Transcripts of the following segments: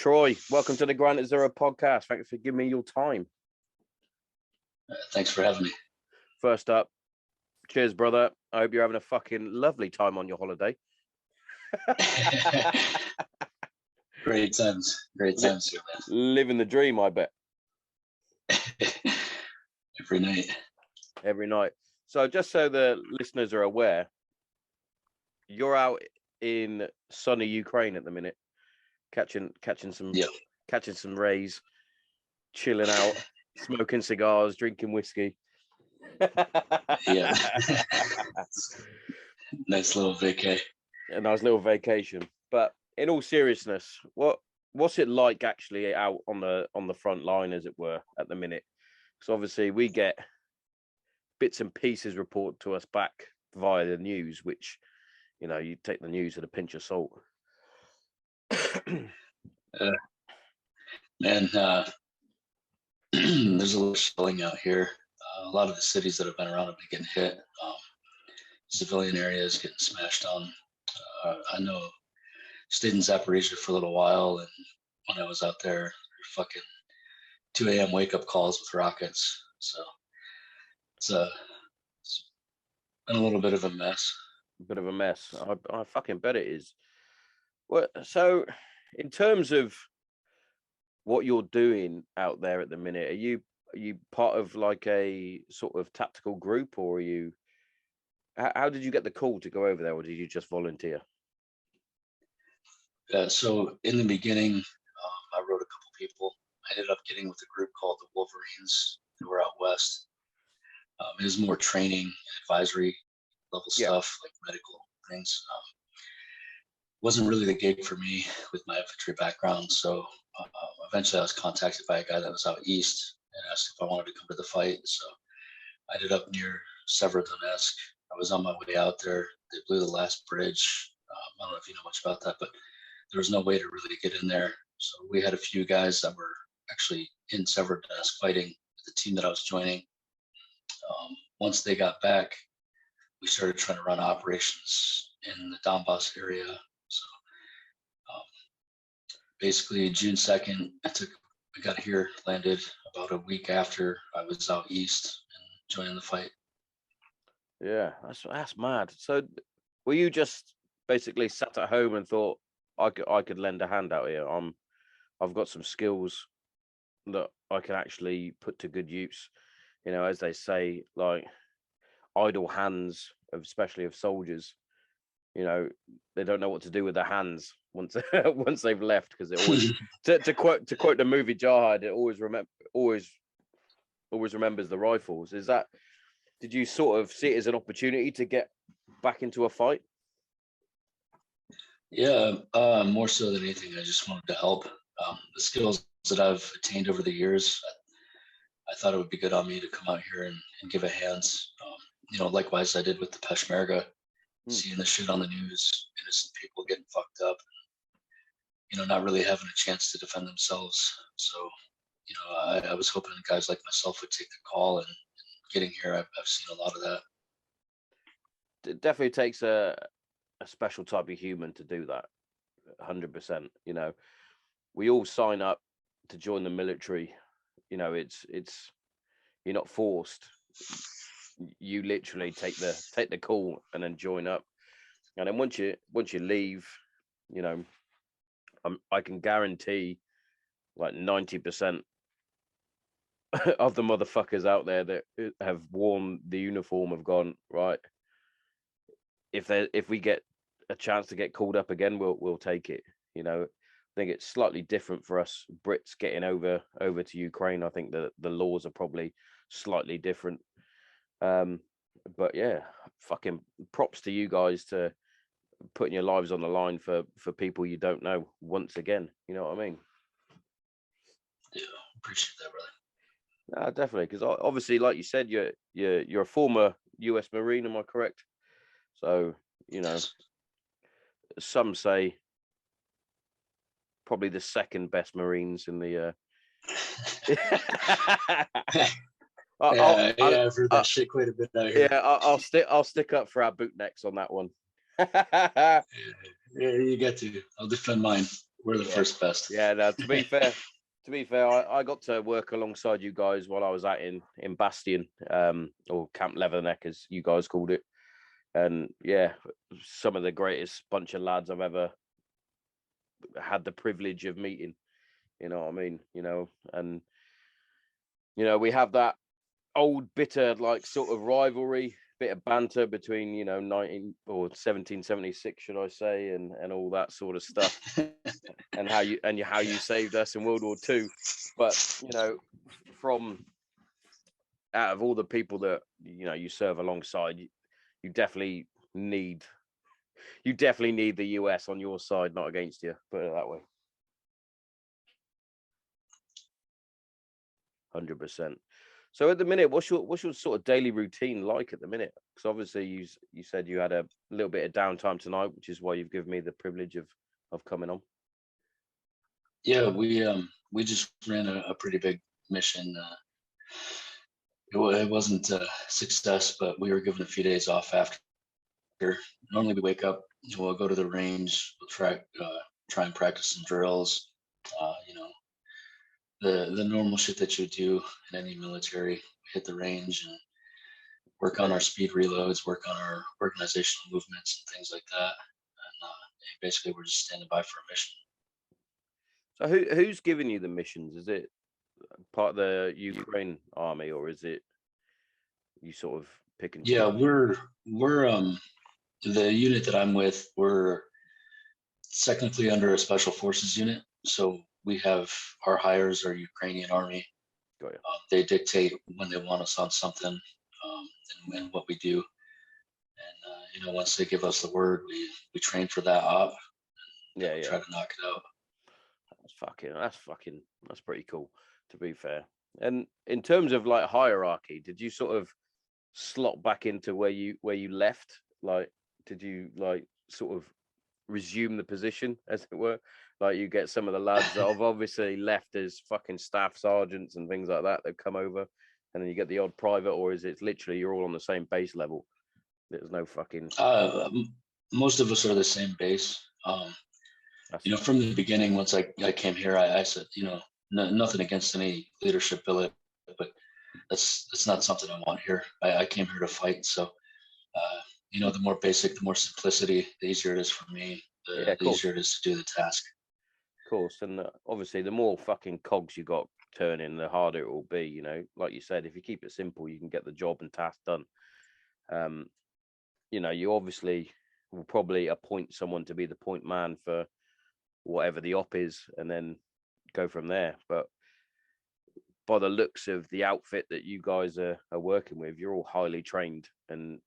Troy, welcome to the Granite Zero podcast. Thanks for giving me your time. Thanks for having me. First up, cheers, brother. I hope you're having a fucking lovely time on your holiday. Great times here, man. Living the dream, I bet. Every night. So just so the listeners are aware, you're out in sunny Ukraine at the minute, catching some rays, chilling out, smoking cigars, drinking whiskey. Yeah. Nice little vacay. A nice little vacation. But in all seriousness, what's it like actually out on the front line, as it were, at the minute? Because obviously we get bits and pieces reported to us back via the news, which, you know, you take the news with a pinch of salt. Man, there's a little shelling out here. A lot of the cities that have been around have been getting hit. Civilian areas getting smashed on. I know stayed in Zaporizhia for a little while, and when I was out there, fucking 2 a.m. wake up calls with rockets. So it's been a little bit of a mess. I fucking bet it is. Well, so in terms of what you're doing out there at the minute, are you part of like a sort of tactical group, or are you? How did you get the call to go over there, or did you just volunteer? So in the beginning, I wrote a couple people. I ended up getting with a group called the Wolverines, who were out west. It was more training, advisory level stuff, like medical things. Wasn't really the gig for me with my infantry background. So eventually I was contacted by a guy that was out east and asked if I wanted to come to the fight. So I ended up near Severodonetsk. I was on my way out there. They blew the last bridge. I don't know if you know much about that, but there was no way to really get in there. So we had a few guys that were actually in Severodonetsk fighting the team that I was joining. Once they got back, we started trying to run operations in the Donbass area. So basically June 2nd, I got here, landed about a week after I was out east and joining the fight. Yeah, that's mad. So were you just basically sat at home and thought I could lend a hand out here? I've got some skills that I can actually put to good use. You know, as they say, like idle hands, especially of soldiers, you know, they don't know what to do with their hands once once they've left, because it always to quote the movie Jarhead, it always remembers the rifles. Did you sort of see it as an opportunity to get back into a fight? Yeah, more so than anything, I just wanted to help. The skills that I've attained over the years, I thought it would be good on me to come out here and give a hand. You know, likewise I did with the Peshmerga, seeing the shit on the news, innocent people getting fucked up, you know, not really having a chance to defend themselves. So, you know, I was hoping guys like myself would take the call, and getting here, I've seen a lot of that. It definitely takes a special type of human to do that. 100%. You know, we all sign up to join the military. You know, it's you're not forced. You literally take the call and then join up. And then once you leave, you know, I can guarantee like 90% of the motherfuckers out there that have worn the uniform have gone, right, if we get a chance to get called up again, we'll take it. You know, I think it's slightly different for us Brits getting over to Ukraine. I think the laws are probably slightly different. But yeah, fucking props to you guys to putting your lives on the line for people you don't know once again. You know what I mean? Yeah, appreciate that, brother. No, definitely, because obviously, like you said, you're a former U.S. Marine. Am I correct? So, you know, some say probably the second best Marines in the. I've heard that shit quite a bit out here. Yeah, I'll stick up for our bootnecks on that one. Yeah, you get to. I'll defend mine. We're the first best. Yeah, no, to be fair, I got to work alongside you guys while I was out in Bastion, or Camp Leatherneck, as you guys called it. And yeah, some of the greatest bunch of lads I've ever had the privilege of meeting. You know what I mean? And we have that old bitter like sort of rivalry, bit of banter between 1776, should I say, and all that sort of stuff. and how you saved us in World War II. But from out of all the people that you serve alongside, you definitely need the US on your side, not against you. Put it that way. 100%. So at the minute, what's your sort of daily routine like at the minute? Because obviously you said you had a little bit of downtime tonight, which is why you've given me the privilege of coming on. Yeah, we just ran a pretty big mission. It wasn't a success, but we were given a few days off after. Normally we wake up, we'll go to the range, we'll try and practice some drills. The normal shit that you do in any military. We hit the range and work on our speed reloads, work on our organizational movements and things like that. And basically, we're just standing by for a mission. So who's giving you the missions? Is it part of the Ukraine army, or is it you sort of pick and choose? Yeah, we're the unit that I'm with. We're technically under a special forces unit, so we have our hires are Ukrainian army. Got you. They dictate when they want us on something, and what we do. And once they give us the word, we train for that op. Yeah. Try to knock it out. That's pretty cool, to be fair. And in terms of like hierarchy, did you sort of slot back into where you left? Like, did you like sort of resume the position, as it were? Like, you get some of the lads that have obviously left as fucking staff sergeants and things like that come over, and then you get the odd private, or is it literally you're all on the same base level? There's no fucking. Most of us are the same base. From the beginning, once I came here, I said, nothing against any leadership billet, but that's not something I want here. I came here to fight. So, the more basic, the more simplicity, the easier it is for me, the easier it is to do the task. Of course. And obviously, the more fucking cogs you got turning, the harder it will be. Like you said, if you keep it simple, you can get the job and task done. You obviously will probably appoint someone to be the point man for whatever the op is, and then go from there. But by the looks of the outfit that you guys are working with, you're all highly trained and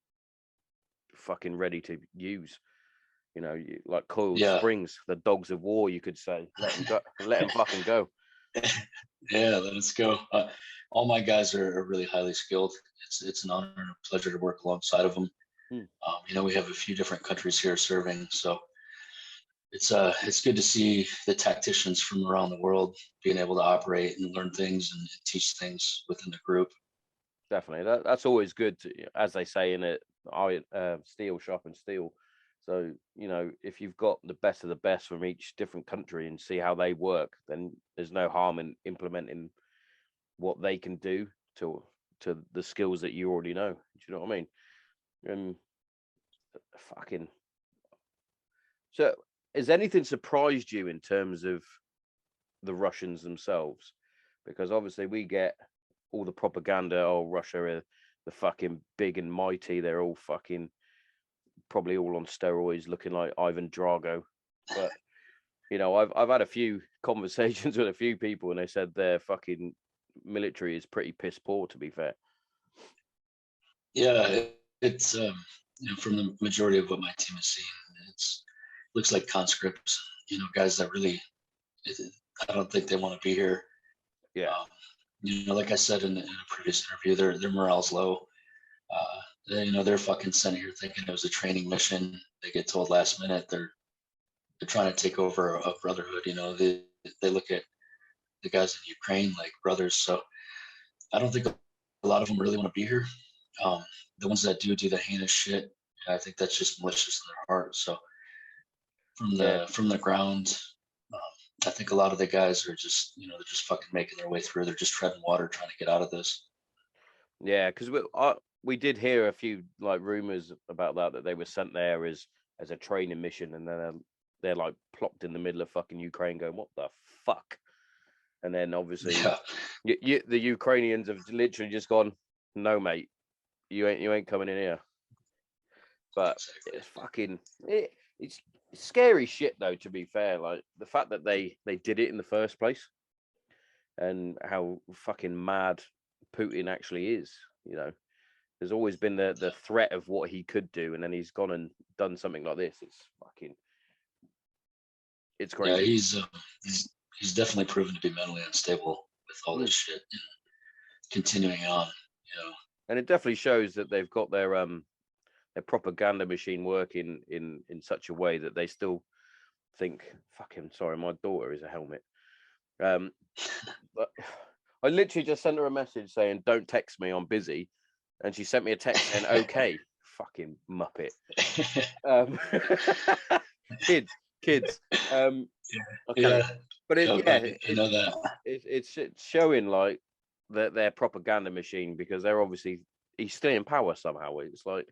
fucking ready to use. Like coiled springs, the dogs of war, you could say. Let them go. Let them fucking go. Yeah, let's go. All my guys are really highly skilled. It's an honor and a pleasure to work alongside of them. We have a few different countries here serving, so it's good to see the tacticians from around the world being able to operate and learn things and teach things within the group. Definitely, that's always good. As they say in it, steel sharpens steel. So if you've got the best of the best from each different country and see how they work, then there's no harm in implementing what they can do to the skills that you already know. Do you know what I mean? And fucking. So, has anything surprised you in terms of the Russians themselves? Because obviously we get all the propaganda. Oh, Russia are the fucking big and mighty. They're all fucking probably all on steroids, looking like Ivan Drago. But I've had a few conversations with a few people, and they said their fucking military is pretty piss poor, to be fair. Yeah, it's from the majority of what my team has seen, looks like conscripts. Guys that really, I don't think they want to be here. Yeah. Like I said in a previous interview, their morale's low. They're fucking sent here thinking it was a training mission. They get told last minute they're trying to take over a brotherhood. They look at the guys in Ukraine like brothers. So I don't think a lot of them really want to be here. The ones that do the heinous shit, I think that's just malicious in their heart. So from the ground, I think a lot of the guys are just, they're just fucking making their way through. They're just treading water, trying to get out of this. Yeah, because we did hear a few like rumors about that they were sent there as a training mission, and then they're like plopped in the middle of fucking Ukraine, going, "What the fuck?" And then obviously, the Ukrainians have literally just gone, "No, mate, you ain't coming in here." But Exactly. it's fucking it's scary shit though. To be fair, like the fact that they did it in the first place, and how fucking mad Putin actually is. There's always been the threat of what he could do, and then he's gone and done something like this. It's Yeah, crazy. he's definitely proven to be mentally unstable with all this shit and continuing on. And it definitely shows that they've got their propaganda machine working in such a way that they still think, fucking sorry, my daughter is a helmet. But I literally just sent her a message saying, "Don't text me, I'm busy," and she sent me a text saying, "Okay." Fucking muppet. Kids. Okay, but I know that. it's showing like that their propaganda machine, because they're obviously he's still in power somehow. It's like,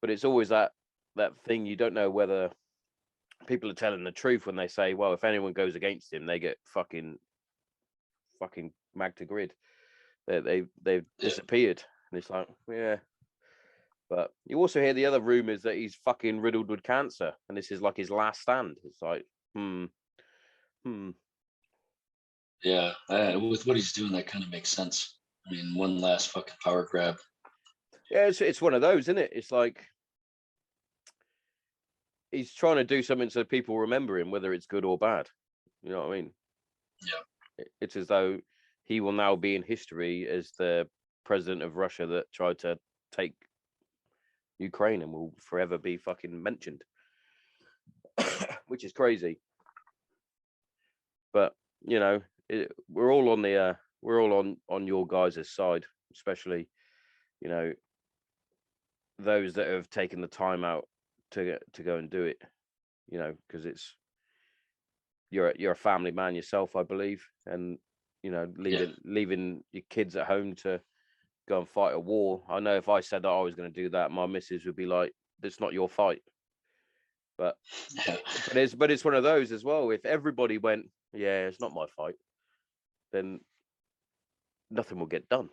but it's always that thing, you don't know whether people are telling the truth when they say, well, if anyone goes against him, they get fucking mag to grid. They've disappeared, and it's like, yeah. But you also hear the other rumors that he's fucking riddled with cancer, and this is like his last stand. It's like, Yeah, with what he's doing, that kind of makes sense. I mean, one last fucking power grab. Yeah, it's one of those, isn't it? It's like he's trying to do something so people remember him, whether it's good or bad. You know what I mean? Yeah. It's as though he will now be in history as the president of Russia that tried to take Ukraine, and will forever be fucking mentioned, which is crazy. But we're all on your guys' side, especially those that have taken the time out to go and do it. Because you're a family man yourself, I believe, and leaving your kids at home to go and fight a war. I know if I said that I was going to do that, my missus would be like, "It's not your fight." But it's one of those as well. If everybody went, "Yeah, it's not my fight," then nothing will get done.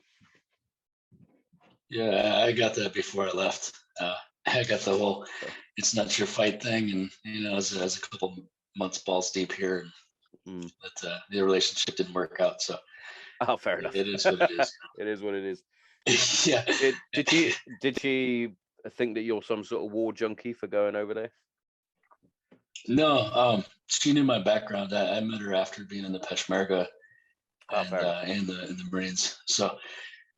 Yeah, I got that before I left. I got the whole "it's not your fight" thing, and as a couple months balls deep here, but the relationship didn't work out. So, fair enough. It is what it is. It is what it is. Yeah. Did she think that you're some sort of war junkie for going over there? No, she knew my background. I met her after being in the Peshmerga and the Marines. So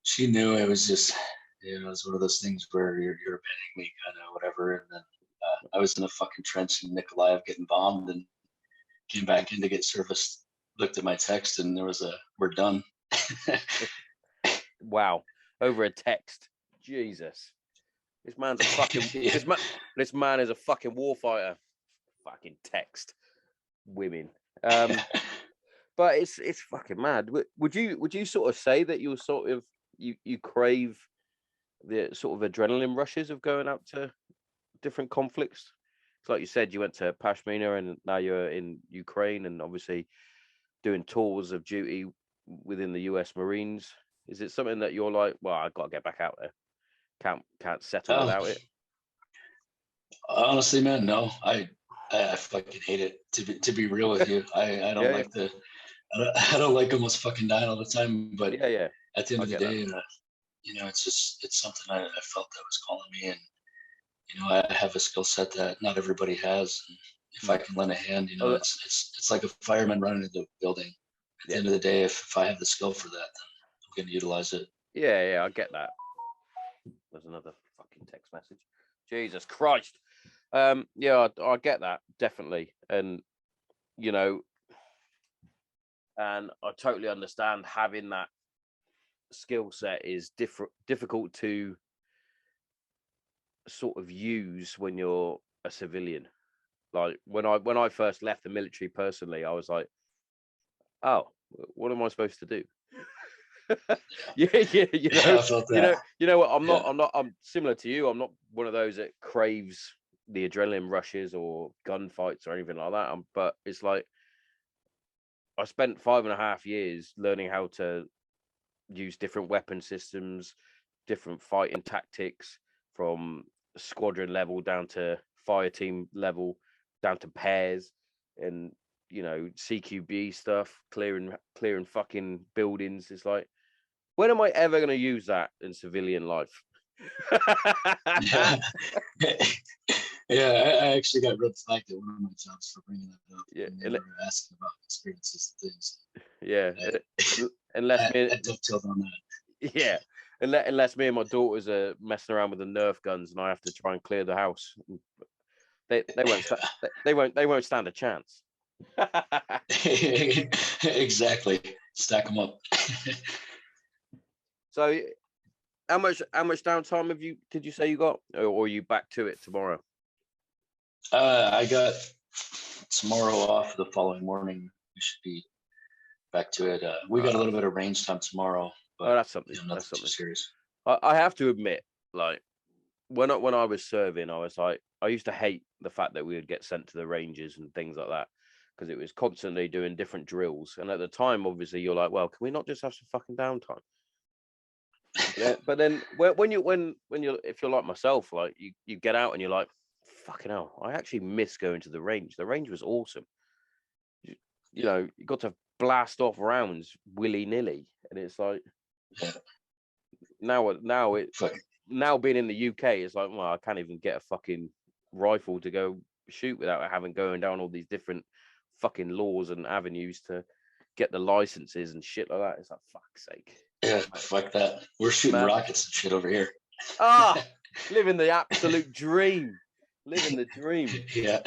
she knew it was just, it was one of those things where you're abandoning me, kind of whatever. And then I was in a fucking trench in Nikolaev getting bombed, and came back in to get service. Looked at my text, and there was "we're done." Wow, over a text. Jesus, this man's a fucking this man is a fucking warfighter. Fucking text women. But it's fucking mad. Would you sort of say that you're sort of you crave the sort of adrenaline rushes of going out to different conflicts? It's like you said, you went to Pashmina, and now you're in Ukraine, and obviously doing tours of duty within the US Marines. Is it something that you're like, well, I've got to get back out there? Can't settle without it? Honestly, man, no. I fucking hate it. To be real with you, I don't like the. I don't like almost fucking dying all the time. But at the end of the day, it's something I felt that was calling me, and I have a skill set that not everybody has. And if I can lend a hand, it's like a fireman running into the building. At the end of the day, if I have the skill for that, then I'm going to utilize it. Yeah, I get that. There's another fucking text message. Jesus Christ. Yeah, I get that, definitely. And and I totally understand having that skill set is difficult to sort of use when you're a civilian. Like when I first left the military personally, I was like, oh, what am I supposed to do? Yeah, Yeah, I felt that. You know what? Yeah. I'm similar to you. I'm not one of those that craves the adrenaline rushes or gunfights or anything like that. But it's like I spent 5.5 years learning how to use different weapon systems, different fighting tactics from squadron level down to fire team level, down to pairs, and CQB stuff, clearing fucking buildings. It's like, when am I ever going to use that in civilian life? Yeah. Yeah, I actually got red flagged at one of my jobs for bringing that up. Yeah, And they were asking about experiences and things. yeah. I, Unless me, I dovetailed on that. yeah, unless me and my daughters are messing around with the Nerf guns and I have to try and clear the house, they won't they won't stand a chance. Exactly. Stack them up. So, how much downtime did you say you got, or are you back to it tomorrow? I got tomorrow off. The following morning, we should be back to it. We got a little bit of range time tomorrow, but that's something. nothing too serious. I have to admit, like when I was serving, I was like, I used to hate the fact that we would get sent to the ranges and things like that, because it was constantly doing different drills. And at the time, obviously, you're like, well, can we not just have some fucking downtime? But then when you're, if you're like myself, like you get out and you're like, fucking hell, I actually miss going to the range. The range was awesome. You know, you got to blast off rounds willy-nilly, and it's like, Yeah. now being in the UK, it's like, well, I can't even get a fucking rifle to go shoot without having going down all these different fucking laws and avenues to get the licenses and shit like that. It's like, fuck's sake. Yeah, fuck that. We're shooting rockets and shit over here. Living the absolute dream. Living the dream. Yeah.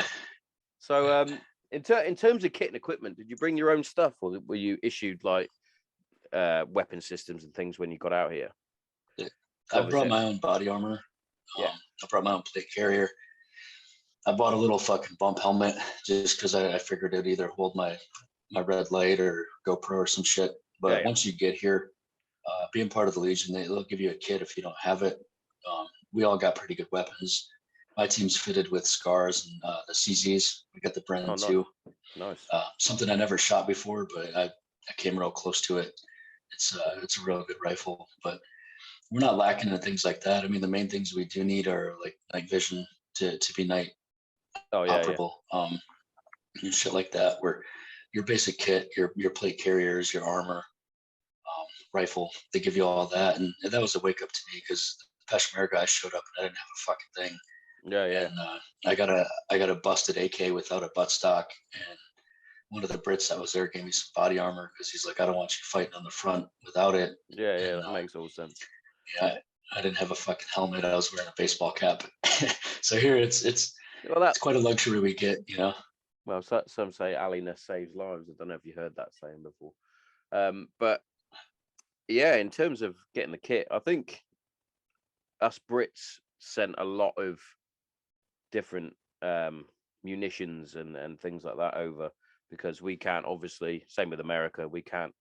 So, in terms of kit and equipment, did you bring your own stuff, or were you issued like weapon systems and things when you got out here? I brought my own body armor. Yeah. I brought my own plate carrier. I bought a little fucking bump helmet just because I figured it'd either hold my red light or GoPro or some shit. But once you get here, being part of the Legion, they'll give you a kit if you don't have it. We all got pretty good weapons. My team's fitted with scars and the CZs. We got the Bren too. Nice. Something I never shot before, but I came real close to it. It's a real good rifle, but we're not lacking in things like that. I mean, the main things we do need are like night vision to be night operable, and shit like that. Where your basic kit, your plate carriers, your armor, rifle, they give you all that, and that was a wake up to me because the Peshmerga guy showed up and I didn't have a fucking thing. And I got a busted AK without a buttstock, and one of the Brits that was there gave me some body armor because he's like, I don't want you fighting on the front without it. Yeah, that makes all sense. Yeah, I didn't have a fucking helmet. I was wearing a baseball cap. So here it's quite a luxury we get, you know. Well, some say alliness saves lives. I don't know if you heard that saying before. But yeah, in terms of getting the kit, I think us Brits sent a lot of different munitions and things like that over, because we can't, obviously, same with America, we can't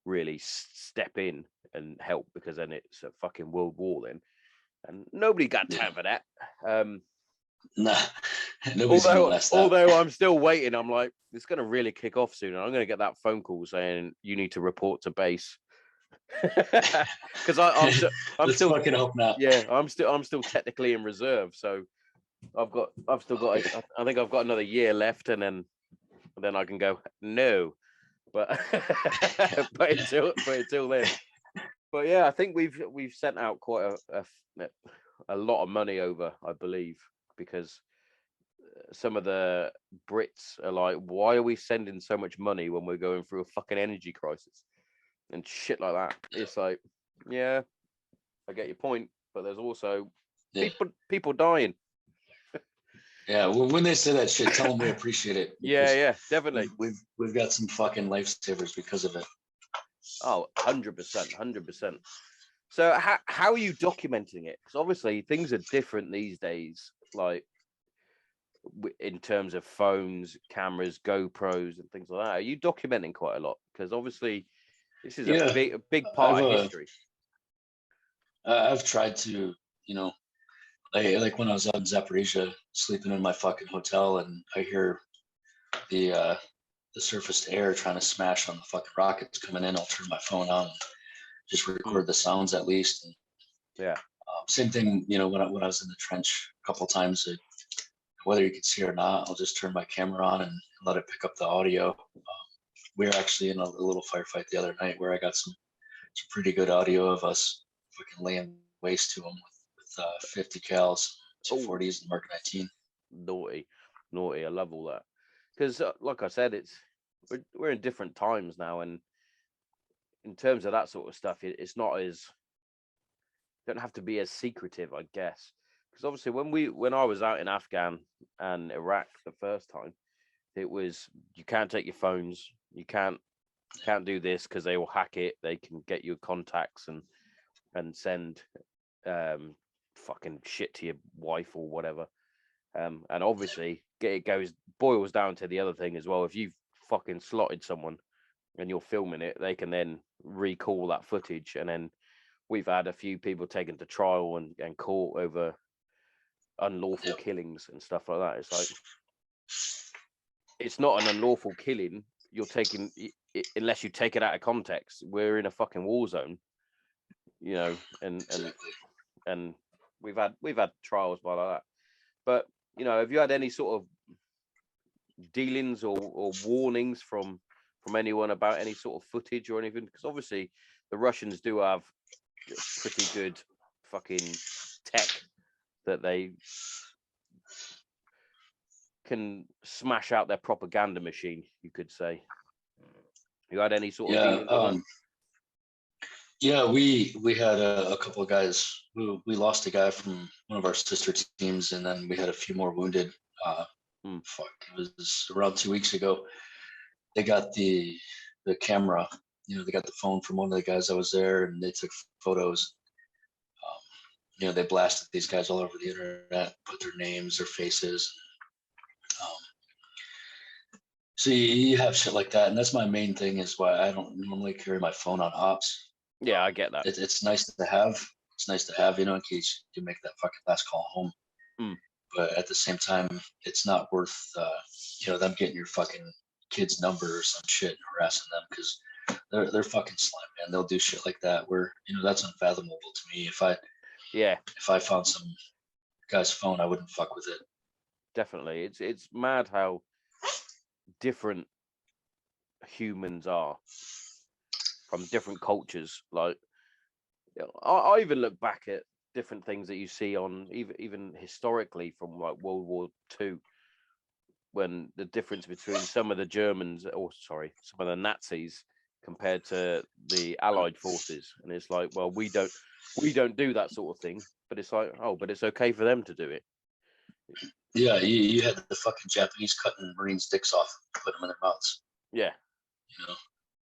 really step in and help, because then it's a fucking world war then, and nobody got time for that. Nah, nobody's gonna mess that. Although I'm still waiting. I'm like, it's going to really kick off soon. I'm going to get that phone call saying you need to report to base. Because I'm still fucking hope not. Yeah, I'm still technically in reserve, so I've still got I think I've got another year left, and then I can go no, but but until then. But yeah, I think we've sent out quite a lot of money over, I believe, because some of the Brits are like, why are we sending so much money when we're going through a fucking energy crisis and shit like that? It's like, yeah, I get your point, but there's also people dying. Yeah, well, when they say that shit, tell them we appreciate it. Yeah, definitely. We've got some fucking lifesavers because of it. Oh, 100%. So how are you documenting it? Because obviously things are different these days. Like in terms of phones, cameras, GoPros, and things like that? Are you documenting quite a lot? Because obviously, this is a big part of history. I've tried to, like when I was out in Zaporizhia, sleeping in my fucking hotel, and I hear the surface to air trying to smash on the fucking rockets coming in. I'll turn my phone on, and just record the sounds at least. And same thing, when I was in the trench a couple of times, whether you can see it or not, I'll just turn my camera on and let it pick up the audio. We were actually in a little firefight the other night where I got some pretty good audio of us fucking laying waste to them with 50 cals, 240s, and Mark 19. Naughty. I love all that because, like I said, we're in different times now, and in terms of that sort of stuff, it's not as don't have to be as secretive, I guess. Because obviously, when I was out in Afghan and Iraq the first time, it was you can't take your phones, you can't do this because they will hack it. They can get your contacts and send fucking shit to your wife or whatever. And obviously, it boils down to the other thing as well. If you've fucking slotted someone and you're filming it, they can then recall that footage. And then we've had a few people taken to trial and caught over unlawful killings and stuff like that. It's like, it's not an unlawful killing. You're taking it, unless you take it out of context. We're in a fucking war zone, and we've had trials by like that. But have you had any sort of dealings or warnings from anyone about any sort of footage or anything? Because obviously the Russians do have pretty good fucking tech that they can smash out their propaganda machine, you could say. You had any sort of dealings with them? Yeah, we had a couple of guys. We lost a guy from one of our sister teams, and then we had a few more wounded. It was around 2 weeks ago. They got the camera. They got the phone from one of the guys that was there, and they took photos. They blasted these guys all over the internet, put their names, their faces. So you have shit like that, and that's my main thing. Is why I don't normally carry my phone on ops. Yeah, I get that. It's nice to have. It's nice to have, in case you make that fucking last call home. But at the same time, it's not worth, them getting your fucking kid's number or some shit and harassing them, because they're fucking slime, man. They'll do shit like that where, that's unfathomable to me. If I found some guy's phone, I wouldn't fuck with it. Definitely. It's mad how different humans are from different cultures. Like, I even look back at different things that you see on even historically from like World War II, when the difference between some of the Germans, some of the Nazis compared to the Allied forces, and it's like, well, we don't do that sort of thing, but it's like, oh, but it's okay for them to do it. Yeah, you had the fucking Japanese cutting Marines' dicks off, put them in their mouths. Yeah,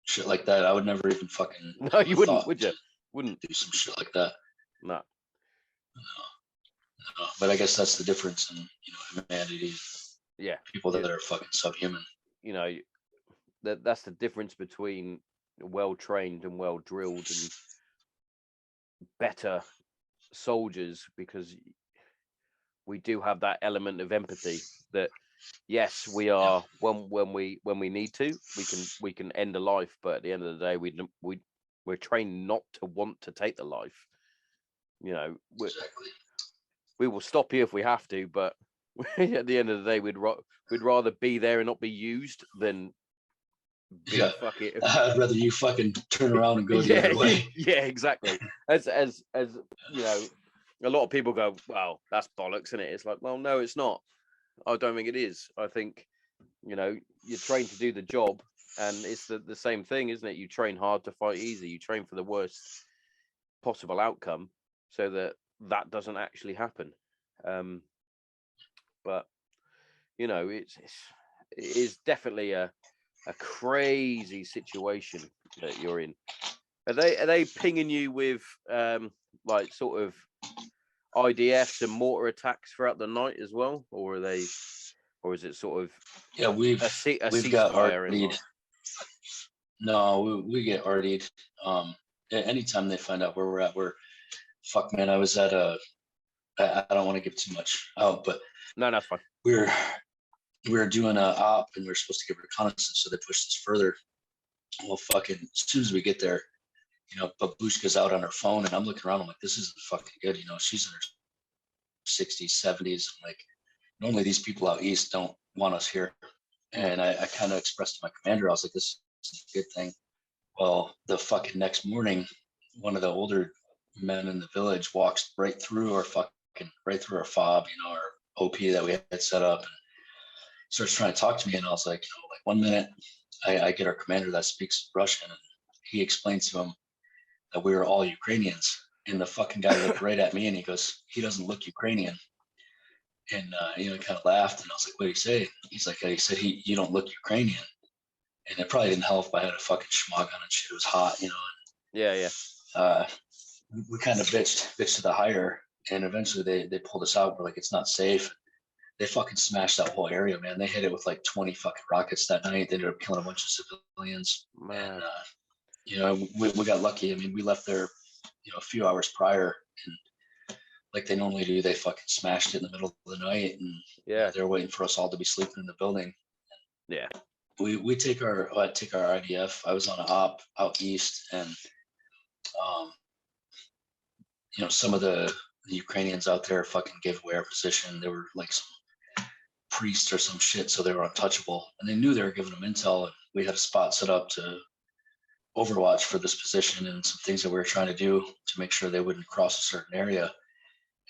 shit like that. I would never even fucking. No, you wouldn't, would you? Wouldn't do some shit like that. No. But I guess that's the difference in humanity. Yeah, people that are fucking subhuman. That's the difference between well trained and well drilled and better soldiers, because we do have that element of empathy that yes, we are when we need to, we can end a life, but at the end of the day we're trained not to want to take the life. Exactly. We will stop you if we have to, but at the end of the day we'd rather be there and not be used than fuck it. I'd rather you fucking turn around and go the other way. Yeah, exactly. As a lot of people go, well, that's bollocks, isn't it? It's like, well, no, it's not. I don't think it is. I think, you're trained to do the job, and it's the same thing, isn't it? You train hard to fight easy. You train for the worst possible outcome so that doesn't actually happen. But it is definitely a crazy situation that you're in. Are they pinging you with like sort of IDFs and mortar attacks throughout the night as well, or are they? or is it sort of we've a got ceasefire in RD'd. mind? No, we get RD'd. Anytime they find out where we're at, fuck, man. I was at I don't want to give too much out, but No, that's fine. we were doing a op and we were supposed to give reconnaissance, so they pushed us further. Well, fucking, as soon as we get there, Babushka's out on her phone, and I'm looking around. I'm like, this isn't fucking good. She's in her 60s, 70s. I'm like, normally these people out east don't want us here. And I kind of expressed to my commander, I was like, this is a good thing. Well, the fucking next morning, one of the older men in the village walks right through our fob, our OP that we had set up, and starts trying to talk to me. And I was like, 1 minute, I get our commander that speaks Russian, and he explains to him that we were all Ukrainians. And the fucking guy looked right at me and he goes, he doesn't look Ukrainian. And, he kind of laughed. And I was like, what did he say? He's like, he said, you don't look Ukrainian. And it probably didn't help if I had a fucking schmog on and shit. It was hot, Yeah. We kind of bitched to the higher, and eventually they pulled us out. We're like, it's not safe. They fucking smashed that whole area, man. They hit it with like 20 fucking rockets that night. They ended up killing a bunch of civilians. Man. And, we got lucky. I mean, we left there, a few hours prior, and like they normally do, they fucking smashed it in the middle of the night, and they're waiting for us all to be sleeping in the building. Yeah. We take our IDF. I was on an op out east, and some of the Ukrainians out there fucking gave away our position. They were like some priests or some shit, so they were untouchable, and they knew they were giving them intel. And we had a spot set up to overwatch for this position and some things that we were trying to do to make sure they wouldn't cross a certain area.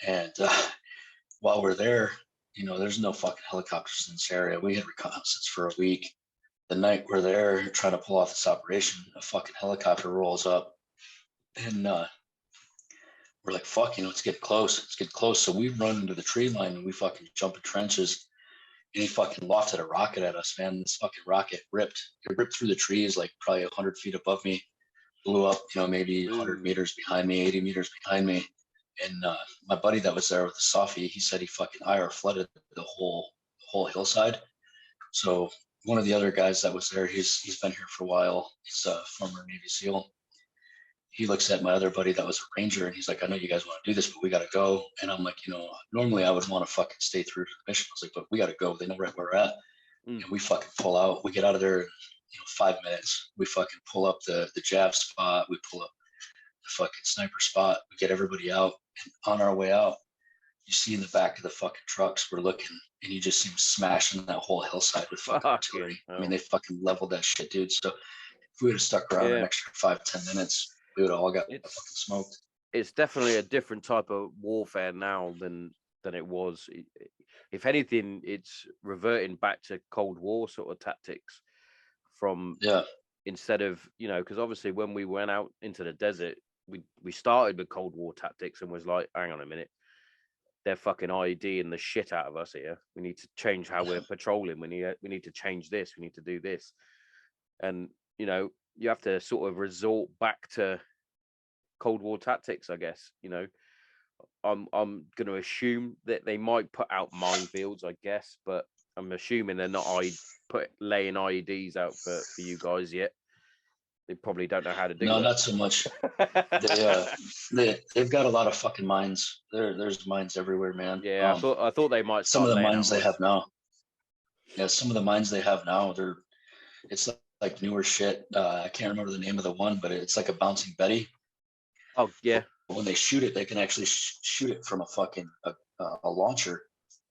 And while we're there, there's no fucking helicopters in this area. We had reconnaissance for a week. The night we're there trying to pull off this operation, a fucking helicopter rolls up, and we're like, fuck, it's getting close. It's getting close. So we run into the tree line and we fucking jump in trenches. And he fucking lofted a rocket at us, man. This fucking rocket ripped. It ripped through the trees, like probably 100 feet above me, blew up, maybe 100 meters behind me, 80 meters behind me. And my buddy that was there with the Sophy, he said he fucking IR flooded the whole hillside. So one of the other guys that was there, he's been here for a while. He's a former Navy SEAL. He looks at my other buddy that was a ranger, and he's like, I know you guys want to do this, but we got to go. And I'm like, normally I would want to fucking stay through to the mission. I was like, but we got to go. They know right where we're at. And we fucking pull out. We get out of there in 5 minutes. We fucking pull up the jab spot. We pull up the fucking sniper spot. We get everybody out. And on our way out, you see in the back of the fucking trucks, we're looking, and you just see them smashing that whole hillside with fucking artillery. I mean, they fucking leveled that shit, dude. So if we would have stuck around an extra 5-10 minutes, we would have all got fucking smoked. It's definitely a different type of warfare now than it was. If anything, it's reverting back to Cold War sort of tactics from instead of, because obviously when we went out into the desert, we started with Cold War tactics and was like, hang on a minute, they're fucking IEDing the shit out of us here. We need to change how we're patrolling. We need to change this. We need to do this. And, you have to sort of resort back to Cold War tactics, I guess. I'm going to assume that they might put out minefields, I guess, but I'm assuming they're not laying IEDs out for you guys yet. They probably don't know how to do that. No, not so much. They've got a lot of fucking mines. There's mines everywhere, man. Yeah, I thought they might. Some of the mines they have now. Yeah, some of the mines they have now, it's like newer shit. I can't remember the name of the one, but it's like a bouncing Betty. Oh yeah. When they shoot it, they can actually shoot it from a fucking a launcher.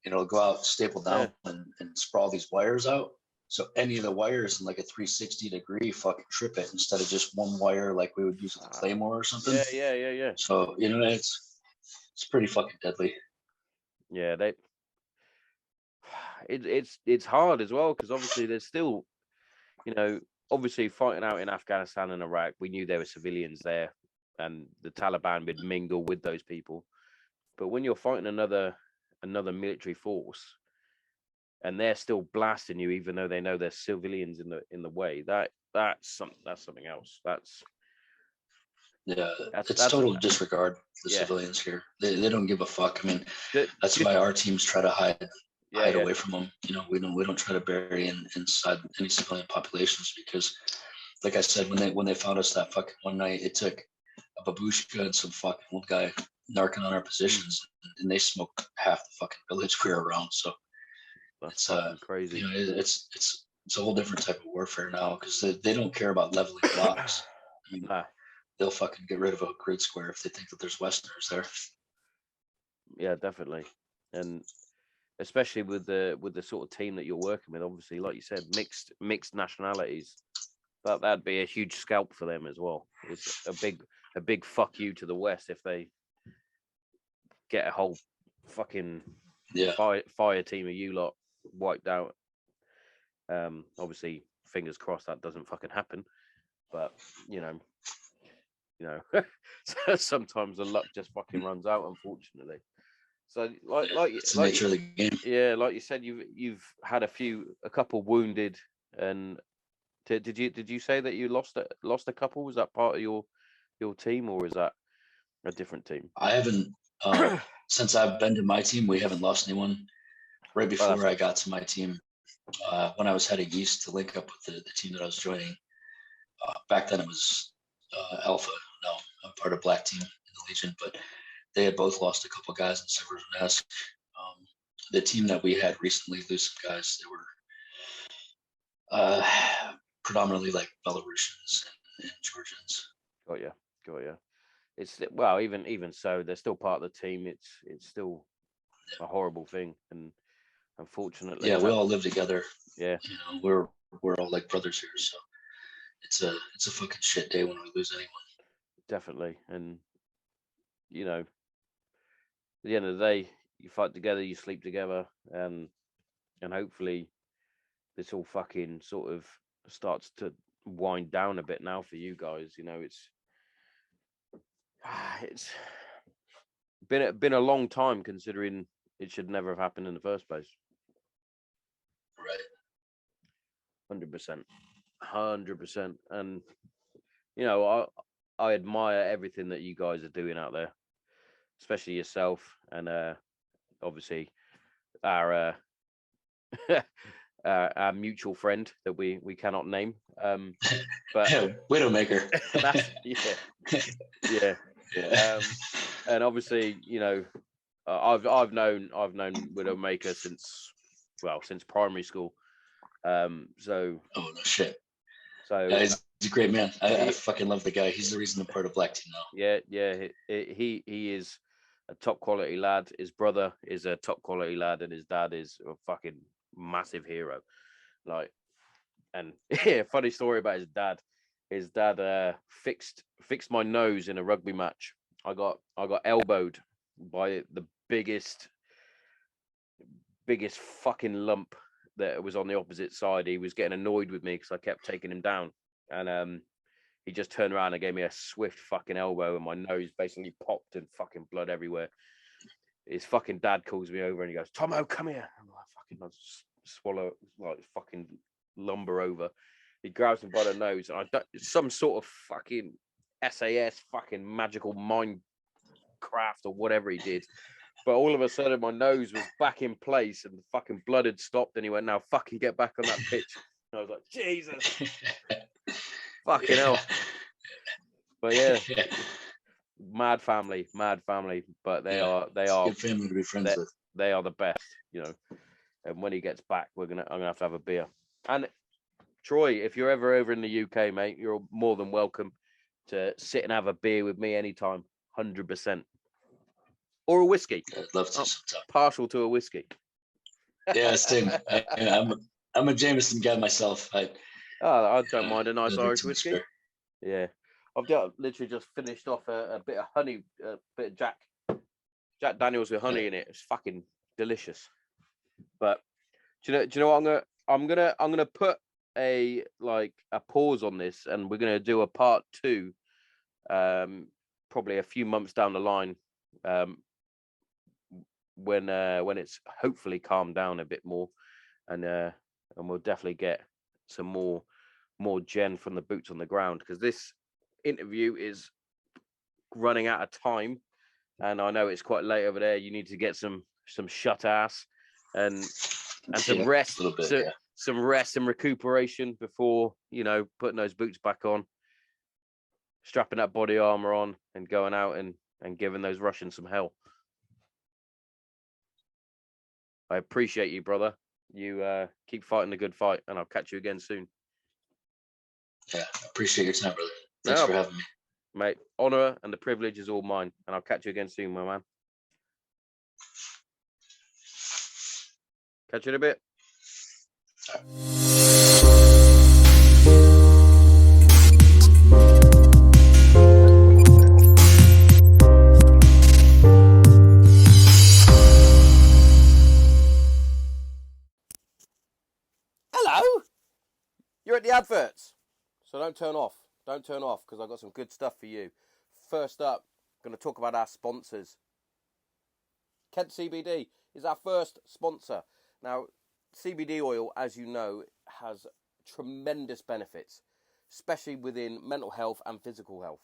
It'll go out, staple down, and sprawl these wires out. So any of the wires in like a 360-degree fucking trip it instead of just one wire like we would use with a claymore or something. Yeah. So it's pretty fucking deadly. Yeah, it's hard as well because obviously there's still, obviously fighting out in Afghanistan and Iraq, we knew there were civilians there, and the Taliban would mingle with those people. But when you're fighting another military force, and they're still blasting you, even though they know there's civilians in the way, that's something else. It's total disregard for the civilians here. They don't give a fuck. I mean, that's why our teams try to hide. hide away from them. You know, we don't try to bury inside any civilian populations because, like I said, when they found us that fucking one night, it took a babushka and some fucking old guy narking on our positions, and they smoked half the fucking village we were around. So That's it's fucking crazy. you know, it's a whole different type of warfare now because they don't care about leveling blocks. I mean, Nah. they'll fucking get rid of a grid square if they think that there's Westerners there. Yeah, definitely. And especially with the sort of team that you're working with, obviously, like you said, mixed nationalities. That'd be a huge scalp for them as well. It's a big fuck you to the West if they get a whole fucking fire team of you lot wiped out. Obviously, fingers crossed that doesn't fucking happen. But you know, sometimes the luck just fucking runs out, unfortunately. So it's the nature of the game. Yeah, like you said, you've had a couple wounded, and did you say that you lost a couple? Was that part of your team, or is that a different team? I haven't since I've been to my team, we haven't lost anyone. Right before I got to my team, when I was heading east to link up with the team that I was joining, back then it was Alpha. No, I'm part of Black Team in the Legion, but they had both lost a couple guys in Severodonetsk. The team that we had recently lose some guys. They were predominantly like Belarusians and Georgians. Got you. It's well, even so, they're still part of the team. It's still a horrible thing, and unfortunately, we all live together. Yeah, you know, we're all like brothers here, so it's a fucking shit day when we lose anyone. Definitely, and you know, at the end of the day, you fight together, you sleep together, and hopefully, this all fucking sort of starts to wind down a bit now for you guys. You know, it's been a long time considering it should never have happened in the first place. Right. 100%. And you know, I admire everything that you guys are doing out there, especially yourself and obviously our our mutual friend that we cannot name. But Widowmaker. That's yeah. And obviously, you know, I've known Widowmaker since primary school. So oh no shit. So he's a great man. I fucking love the guy. He's the reason I'm part of Black Team now. Yeah. He is a top quality lad. His brother is a top quality lad, and his dad is a fucking massive hero. Like, and yeah, funny story about his dad. His dad fixed my nose in a rugby match. I got elbowed by the biggest fucking lump that was on the opposite side. He was getting annoyed with me because I kept taking him down, and he just turned around and gave me a swift fucking elbow, and my nose basically popped and fucking blood everywhere. His fucking dad calls me over and he goes, "Tommo, come here." I'm like, I swallow like fucking lumber over. He grabs me by the nose, and some sort of fucking SAS fucking magical mind craft or whatever he did. But all of a sudden, my nose was back in place, and the fucking blood had stopped. And he went, "Now fucking get back on that pitch." And I was like, "Jesus, fucking hell!" But yeah, mad family. But they are good family to be friends with. They are the best, you know. And when he gets back, I'm gonna have to have a beer. And Troy, if you're ever over in the UK, mate, you're more than welcome to sit and have a beer with me anytime, 100%. Or a whiskey. I'd love to. Partial to a whiskey. Yeah, same. I'm a Jameson guy myself. I don't mind a nice Irish whiskey. Yeah, I've literally just finished off a bit of honey, a bit of Jack Daniels with honey in it. It's fucking delicious. But do you know what I'm gonna put a pause on this, and we're gonna do a part 2, probably a few months down the line, when it's hopefully calmed down a bit more, and we'll definitely get some more Jen from the boots on the ground, because this interview is running out of time, and I know it's quite late over there. You need to get some shut ass, and some Yeah, rest, a little bit, so, yeah. some rest and recuperation before, you know, putting those boots back on, strapping that body armor on, and going out and giving those Russians some hell. I appreciate you, brother. You keep fighting the good fight, and I'll catch you again soon. Yeah, I appreciate your time, brother. Thanks for having me. Mate, honor and the privilege is all mine, and I'll catch you again soon, my man. Catch you in a bit. Hello? You're at the adverts, so don't turn off. Don't turn off, because I've got some good stuff for you. First up, I'm going to talk about our sponsors. Kent CBD is our first sponsor. Now, CBD oil, as you know, has tremendous benefits, especially within mental health and physical health.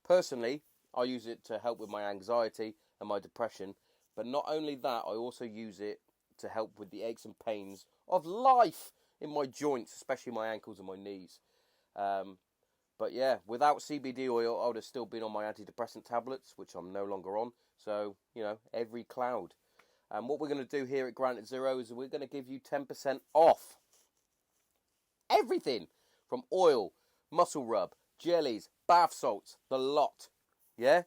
Personally, I use it to help with my anxiety and my depression, but not only that, I also use it to help with the aches and pains of life in my joints, especially my ankles and my knees. But yeah, without CBD oil, I would have still been on my antidepressant tablets, which I'm no longer on. So, you know, every cloud. And what we're going to do here at Granite Zero is we're going to give you 10% off everything from oil, muscle rub, jellies, bath salts, the lot. Yeah?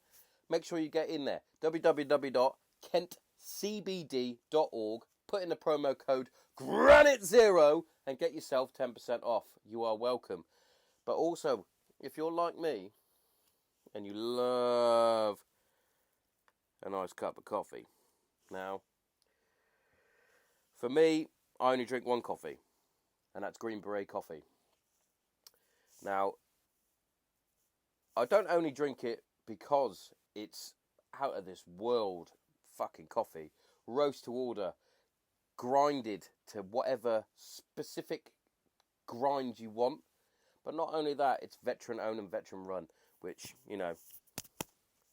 Make sure you get in there. www.kentcbd.org. Put in the promo code GRANITE0 and get yourself 10% off. You are welcome. But also, if you're like me and you love a nice cup of coffee. Now, for me, I only drink one coffee, and that's Green Beret coffee. Now, I don't only drink it because it's out of this world fucking coffee, roast to order, grinded to whatever specific grind you want. But not only that, it's veteran owned and veteran run, which, you know,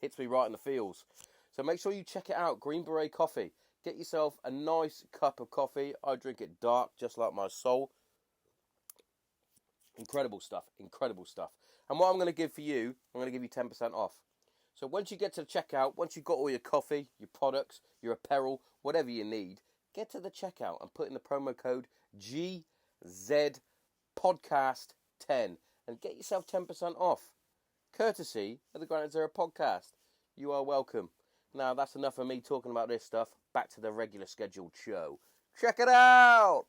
hits me right in the feels. So make sure you check it out, Green Beret coffee. Get yourself a nice cup of coffee. I drink it dark, just like my soul. Incredible stuff, incredible stuff. And what I'm going to give for you, I'm going to give you 10% off. So once you get to the checkout, once you've got all your coffee, your products, your apparel, whatever you need, get to the checkout and put in the promo code GZPodcast10 and get yourself 10% off. Courtesy of the Granite Zero podcast. You are welcome. Now, that's enough of me talking about this stuff. Back to the regular scheduled show. Check it out!